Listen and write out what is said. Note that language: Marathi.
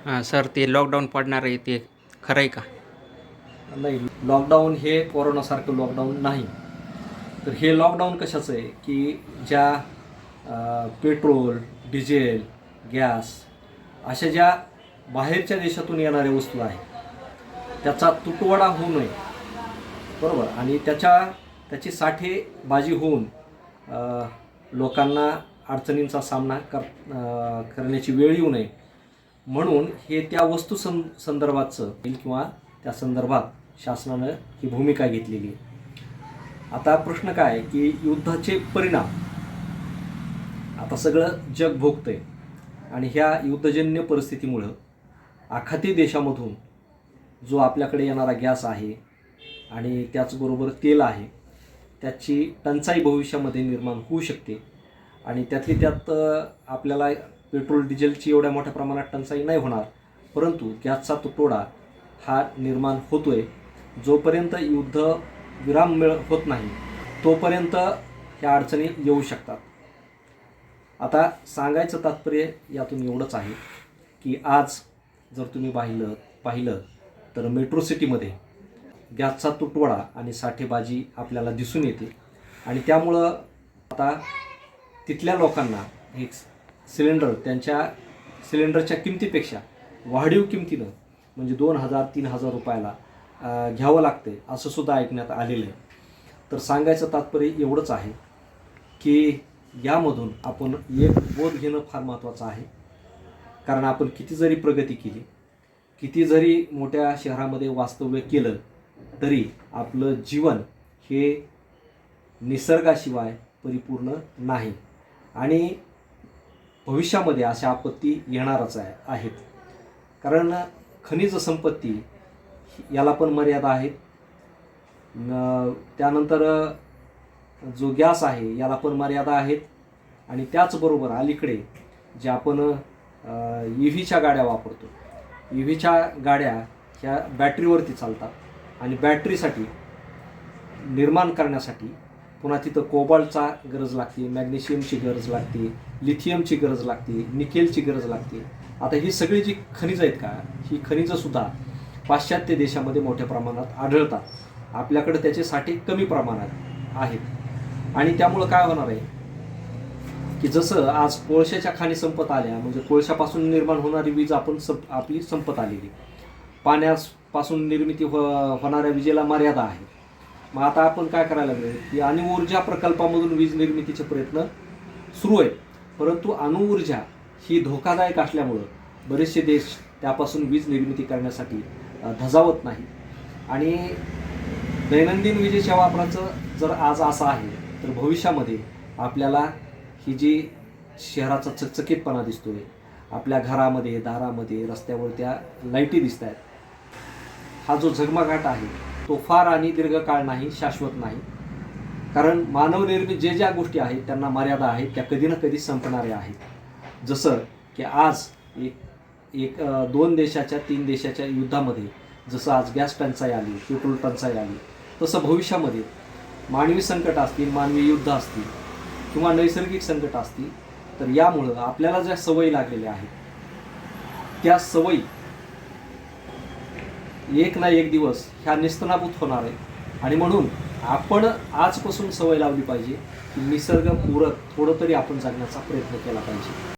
सर ते लॉकडाऊन पडणार आहे ते खरं आहे का? नाही, लॉकडाऊन हे कोरोनासारखं लॉकडाऊन नाही. तर हे लॉकडाऊन कशाचं आहे की ज्या पेट्रोल, डिझेल, गॅस अशा ज्या बाहेरच्या देशातून येणाऱ्या वस्तू आहेत त्याचा तुटवडा होऊ नये, बरोबर, आणि त्याची साठेबाजी होऊन लोकांना अडचणींचा सामना करण्याची वेळ येऊ नये म्हणून हे त्या वस्तू संदर्भाचं किंवा त्या संदर्भात शासनानं ही भूमिका घेतलेली आहे. आता प्रश्न काय आहे की युद्धाचे परिणाम आता सगळं जग भोगतंय आणि ह्या युद्धजन्य परिस्थितीमुळं आखाती देशामधून जो आपल्याकडे येणारा गॅस आहे आणि त्याचबरोबर तेल आहे त्याची टंचाई भविष्यामध्ये निर्माण होऊ शकते आणि त्यातली त्यात आपल्याला पेट्रोल डिझेलची एवढ्या मोठ्या प्रमाणात टंचाई नाही होणार, परंतु गॅसचा तुटवडा हा निर्माण होतोय. जोपर्यंत युद्ध विराम होत नाही तोपर्यंत ह्या अडचणी येऊ शकतात. आता सांगायचं तात्पर्य यातून एवढंच आहे की आज जर तुम्ही पाहिलं तर मेट्रो सिटीमध्ये गॅसचा तुटवडा आणि साठेबाजी आपल्याला दिसून येते आणि त्यामुळं आता तिथल्या लोकांना एक सिलेंडर त्यांच्या सिलेंडरच्या किमतीपेक्षा वाढीव किमतीनं म्हणजे 2,000-3,000 रुपयाला घ्यावं लागते असं सुद्धा ऐकण्यात आलेलं आहे. तर सांगायचं तात्पर्य एवढंच आहे की यामधून आपण एक बोध घेणं फार महत्त्वाचं आहे. कारण आपण किती जरी प्रगती केली, किती जरी मोठ्या शहरामध्ये वास्तव्य केलं तरी आपलं जीवन हे निसर्गाशिवाय परिपूर्ण नाही आणि भविष्यामध्ये अशा आपत्ती येणारच आहेत. कारण खनिज संपत्ती याला पण मर्यादा आहेत, त्यानंतर जो गॅस आहे याला पण मर्यादा आहेत आणि त्याचबरोबर अलीकडे जे आपण EVच्या गाड्या वापरतो, EVच्या गाड्या ह्या बॅटरीवरती चालतात आणि बॅटरीसाठी निर्माण करण्यासाठी पुन्हा तिथं कोबाल्टचा गरज लागते, मॅग्नेशियमची गरज लागते, लिथियमची गरज लागते, निकेलची गरज लागते. आता ही सगळी जी खनिजं आहेत का, ही खनिजंसुद्धा पाश्चात्य देशामध्ये मोठ्या प्रमाणात आढळतात. आपल्याकडे त्याचे साठे कमी प्रमाणात आहेत आणि त्यामुळं काय होणार आहे की जसं आज कोळशाच्या खाणी संपत आल्या म्हणजे कोळशापासून निर्माण होणारी वीज आपली संपत आलेली, पाण्यापासून निर्मिती होणाऱ्या विजेला मर्यादा आहे. मग आता आपण काय करायला लागलो की अणुऊर्जा प्रकल्पामधून वीज निर्मितीचे प्रयत्न सुरू आहेत, परंतु अणुऊर्जा ही धोकादायक असल्यामुळं बरेचसे देश त्यापासून वीज निर्मिती करण्यासाठी धजावत नाही आणि दैनंदिन विजेच्या वापराचं जर आज असं आहे तर भविष्यामध्ये आपल्याला ही जी शहराचा चकचकीतपणा दिसतोय, आपल्या घरामध्ये, दारामध्ये, रस्त्यावर त्या लाईटी दिसत आहेत, हा जो झगमगाट आहे तो फार आणि दीर्घकाळ नाही, शाश्वत नाही. कारण मानवनिर्मित ज्या गोष्टी आहेत त्यांना मर्यादा आहेत, त्या कधी ना कधी संपणाऱ्या आहेत. जसं की आज एक 2 देशाच्या 3 देशाच्या युद्धामध्ये जसं आज गॅस टंचाई आली, पेट्रोल टंचाई आली, तसं भविष्यामध्ये मानवी संकट असतील, मानवी युद्ध असतील किंवा नैसर्गिक संकट असतील तर यामुळं आपल्याला ज्या सवयी लागलेल्या आहेत त्या सवयी एक ना एक दिवस ह्या निस्तनाभूत होणार आहे आणि म्हणून आपण आजपासून सवय लावली पाहिजे की निसर्गपूरक थोडं तरी आपण जगण्याचा प्रयत्न केला पाहिजे.